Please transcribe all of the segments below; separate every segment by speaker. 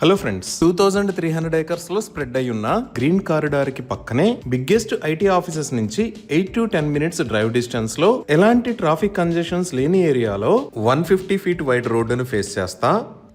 Speaker 1: Hello friends, 2300 acres లో spread అయి ఉన్న గ్రీన్ కారిడార్ కి పక్కనే బిగ్గెస్ట్ ఐటీ ఆఫీసెస్ నుంచి 8 to 10 మినిట్స్ డ్రైవ్ డిస్టెన్స్ లో ఎలాంటి ట్రాఫిక్ కంజెషన్స్ లేని ఏరియాలో 150 ఫీట్ వైడ్ రోడ్డును ఫేస్ చేస్తా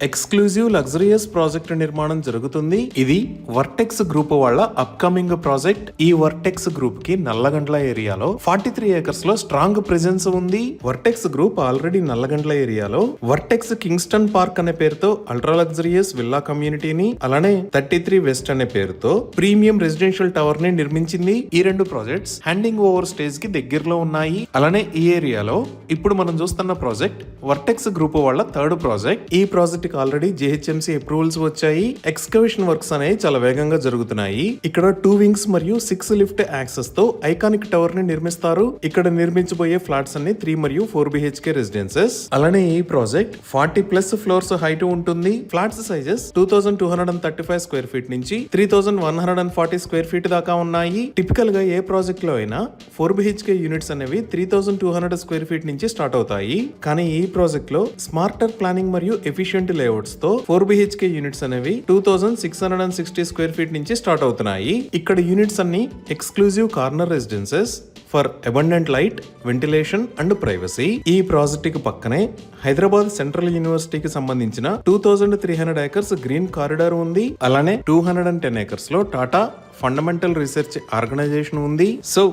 Speaker 1: ఎక్స్క్లూజివ్ లగ్జరియస్ ప్రాజెక్ట్ నిర్మాణం జరుగుతుంది. ఇది వర్టెక్స్ గ్రూప్ వాళ్ళ అప్కమింగ్ ప్రాజెక్ట్. ఈ వర్టెక్స్ గ్రూప్ కి నల్లగండ్ల ఏరియాలో 43 ఏకర్స్ లో స్ట్రాంగ్ ప్రెజెన్స్ ఉంది. వర్టెక్స్ గ్రూప్ ఆల్రెడీ నల్లగండ్ల ఏరియాలో వర్టెక్స్ కింగ్స్టన్ పార్క్ అనే పేరుతో అల్ట్రా లగ్జరియస్ విల్లా కమ్యూనిటీని, అలానే 33 వెస్ట్ అనే పేరుతో ప్రీమియం రెసిడెన్షియల్ టవర్ ని నిర్మించింది. ఈ రెండు ప్రాజెక్ట్స్ హ్యాండింగ్ ఓవర్ స్టేజ్ కి దగ్గరలో ఉన్నాయి. అలానే ఈ ఏరియాలో ఇప్పుడు మనం చూస్తున్న ప్రాజెక్ట్ వర్టెక్స్ గ్రూప్ వాళ్ళ థర్డ్ ప్రాజెక్ట్. ఈ ప్రాజెక్ట్ ఆల్రెడీ జిహెచ్ఎంసీ అప్రూవల్స్ వచ్చాయి. ఎక్స్కవేషన్ వర్క్స్ అనేవి చాలా వేగంగా జరుగుతున్నాయి. ఇక్కడ 2 వింగ్స్ మరియు 6 లిఫ్ట్ యాక్సెస్ తో ఐకానిక్ టవర్ ని నిర్మిస్తారు. ఇక్కడ నిర్మించబోయే ఫ్లాట్స్ అన్ని 3 మరియు 4 BHK రెసిడెన్సెస్. అలానే ఈ ప్రాజెక్ట్ 40+ ఫ్లోర్స్ హైట్ ఉంటుంది. ఫ్లాట్స్ సైజెస్ 2235 స్క్వేర్ ఫీట్ నుంచి 3140 స్క్వేర్ ఫీట్ దాకా ఉన్నాయి. టిపికల్ గా ఏ ప్రాజెక్ట్ లో అయినా 4 BHK యూనిట్స్ అనేవి 3200 స్క్వేర్ ఫీట్ నుంచి స్టార్ట్ అవుతాయి. కానీ ఈ ప్రాజెక్ట్ లో స్మార్టర్ ప్లానింగ్ మరియు ఎఫిషియెంట్ లేఅవుట్స్ తో 4 BHK యూనిట్స్ అనేవి 2660 స్క్వేర్ ఫీట్ నుంచి స్టార్ట్ అవుతున్నాయి. ఇక్కడ యూనిట్స్ అన్ని exclusive corner residences for abundant light, ventilation and privacy. ఈ ప్రాజెక్ట్ కి పక్కనే హైదరాబాద్ సెంట్రల్ యూనివర్సిటీకి సంబంధించిన 2300 ఏకర్స్ గ్రీన్ కారిడార్ ఉంది. అలానే 210 ఏకర్స్ లో టాటా ఫండమెంటల్ రీసెర్చ్ ఆర్గనైజేషన్ ఉంది. సో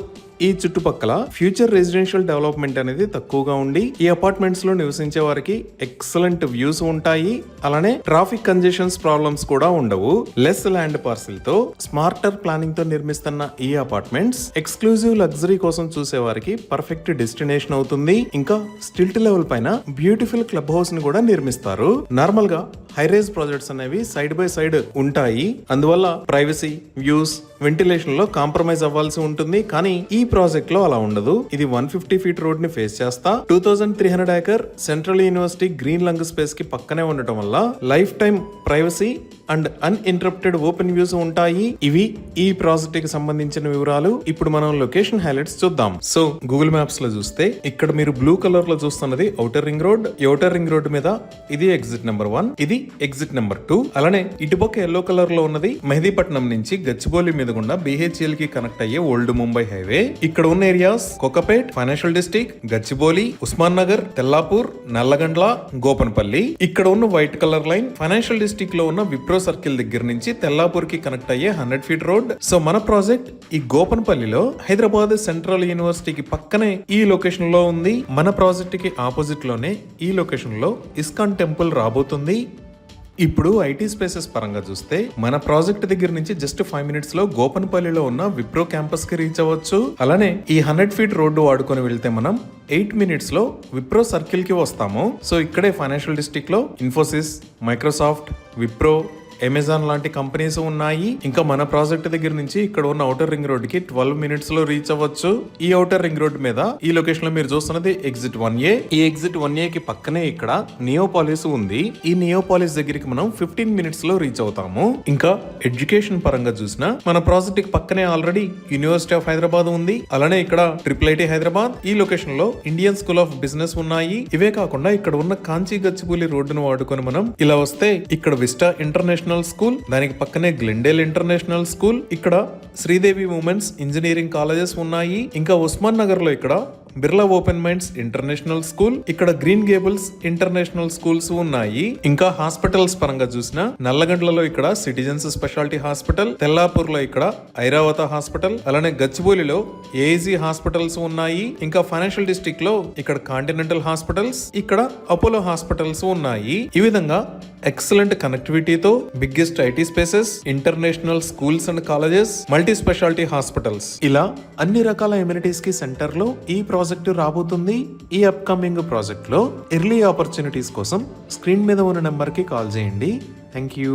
Speaker 1: ఈ చుట్టుపక్కల ఫ్యూచర్ రెసిడెన్షియల్ డెవలప్మెంట్ అనేది తక్కువగా ఉండి ఈ అపార్ట్మెంట్స్ లో నివసించే వారికి ఎక్సలెంట్ వ్యూస్ ఉంటాయి. అలానే ట్రాఫిక్ కంజెషన్స్ ప్రాబ్లమ్స్ కూడా ఉండవు. లెస్ ల్యాండ్ పార్సిల్ తో స్మార్టర్ ప్లానింగ్ తో నిర్మిస్తున్న ఈ అపార్ట్మెంట్స్ ఎక్స్క్లూజివ్ లగ్జరీ కోసం చూసే వారికి పర్ఫెక్ట్ డెస్టినేషన్ అవుతుంది. ఇంకా స్టిల్ట్ లెవెల్ పైన బ్యూటిఫుల్ క్లబ్ హౌస్ ని కూడా నిర్మిస్తారు. నార్మల్ గా హైరైజ్ ప్రాజెక్ట్స్ అనేవి సైడ్ బై సైడ్ ఉంటాయి. అందువల్ల ప్రైవసీ, వ్యూస్, వెంటిలేషన్ లో కాంప్రమైజ్ అవ్వాల్సి ఉంటుంది. కానీ ఈ ప్రాజెక్ట్ లో అలా ఉండదు. ఇది 150 ఫీట్ రోడ్ ని ఫేస్ చేస్తా 2300 acre central university green lung space కి పక్కనే ఉండటం వల్ల life time privacy and uninterrupted open views ఉంటాయి. ఇవి ఈ ప్రాజెక్ట్ కి సంబంధించిన వివరాలు. ఇప్పుడు మనం లొకేషన్ హైలైట్స్ చూద్దాం. సో గూగుల్ మ్యాప్స్ లో చూస్తే ఇక్కడ మీరు బ్లూ కలర్ లో చూస్తున్నది ఔటర్ రింగ్ రోడ్. ఈ ఔటర్ రింగ్ రోడ్ మీద ఇది ఎగ్జిట్ నెంబర్ 1, ఇది ఎగ్జిట్ నెంబర్ 2. అలానే ఇటుపక్క ఎల్లో కలర్ లో ఉన్నది మెహదీపట్నం నుంచి గచ్చిబౌలి మీద గుండా BHL కి కనెక్ట్ అయ్యే ఓల్డ్ ముంబై హైవే. ఇక్కడ ఉన్న areas Kokapet, financial district, Gachibowli, Osman Nagar, Tellapur, Nallagandla, Gopanpally. ఇక్కడ ఉన్న white colour line financial district లో ఉన్న విప్రో సర్కిల్ దగ్గర నుంచి తెల్లాపూర్ కి కనెక్ట్ అయ్యే 100 ఫీట్ రోడ్. సో మన ప్రాజెక్ట్ ఈ గోపన్పల్లిలో హైదరాబాద్ సెంట్రల్ యూనివర్సిటీకి పక్కనే ఈ లొకేషన్ లో ఉంది. మన ప్రాజెక్ట్ కి ఆపోజిట్ లోనే ఈ లొకేషన్ లో ఇస్కాన్ టెంపుల్ రాబోతుంది. ఇప్పుడు ఐటీ స్పేసెస్ పరంగా చూస్తే మన ప్రాజెక్ట్ దగ్గర నుంచి జస్ట్ 5 మినిట్స్ లో గోపన్పల్లిలో ఉన్న విప్రో క్యాంపస్ కి రీచ్ అవ్వచ్చు. అలానే ఈ 100 ఫీట్ రోడ్డు వాడుకొని వెళ్తే మనం 8 మినిట్స్ లో విప్రో సర్కిల్ కి వస్తాము. సో ఇక్కడే ఫైనాన్షియల్ డిస్ట్రిక్ట్ లో ఇన్ఫోసిస్, మైక్రోసాఫ్ట్, విప్రో, అమెజాన్ లాంటి కంపెనీస్ ఉన్నాయి. ఇంకా మన ప్రాజెక్ట్ దగ్గర నుంచి ఇక్కడ ఉన్న ఔటర్ రింగ్ రోడ్ కి 12 మినిట్స్ లో రీచ్ అవ్వచ్చు. ఈ ఔటర్ రింగ్ రోడ్ మీద ఈ లొకేషన్ లో మీరు చూస్తున్నది ఎగ్జిట్ 1A. ఈ ఎగ్జిట్ 1A కి పక్కనే ఇక్కడ నియోపాలిస్ ఉంది. ఈ నియోపాలిస్ దగ్గరికి మనం 15 మినిట్స్ లో రీచ్ అవుతాము. ఇంకా ఎడ్యుకేషన్ పరంగా చూసినా మన ప్రాజెక్ట్ కి పక్కనే ఆల్రెడీ యూనివర్సిటీ ఆఫ్ హైదరాబాద్ ఉంది. అలానే ఇక్కడ IIIT హైదరాబాద్. ఈ లొకేషన్ లో ఇండియన్ స్కూల్ ఆఫ్ బిజినెస్ ఉన్నాయి. ఇవే కాకుండా ఇక్కడ ఉన్న కాంచి గచ్చిబౌలి రోడ్డును వాడుకొని మనం ఇలా వస్తే ఇక్కడ విస్టా ఇంటర్నేషనల్ స్కూల్, దానికి పక్కనే గ్లెండేల్ ఇంటర్నేషనల్ స్కూల్, ఇక్కడ శ్రీదేవి ఉమెన్స్ ఇంజనీరింగ్ కాలేజెస్ ఉన్నాయి. ఇంకా ఉస్మాన్ నగర్ లో ఇక్కడ Birla open minds international school, ఇక్కడ గ్రీన్ గేబుల్స్ ఇంటర్నేషనల్ స్కూల్స్ ఉన్నాయి. ఇంకా హాస్పిటల్స్ పరంగా చూసిన నల్లగండ్లలో ఇక్కడ సిటిజన్స్ స్పెషాలిటీ హాస్పిటల్, తెల్లాపూర్ లో ఇక్కడ ఐరావత హాస్పిటల్, అలానే గచ్చిబౌలిలో AAG హాస్పిటల్స్ ఉన్నాయి. ఇంకా ఫైనాన్షియల్ డిస్ట్రిక్ట్ లో ఇక్కడ కాంటినెంటల్ హాస్పిటల్స్, ఇక్కడ అపోలో హాస్పిటల్స్ ఉన్నాయి. ఈ విధంగా ఎక్సలెంట్ కనెక్టివిటీతో biggest IT spaces, international schools and colleges, multi speciality hospitals, ఇలా అన్ని రకాల ఎమ్యూనిటీస్ కి సెంటర్ లో ఈ ప్రాజెక్టు రాబోతుంది. ఈ అప్కమింగ్ ప్రాజెక్ట్ లో ఎర్లీ ఆపర్చునిటీస్ కోసం స్క్రీన్ మీద ఉన్న నెంబర్ కి కాల్ చేయండి. Thank you.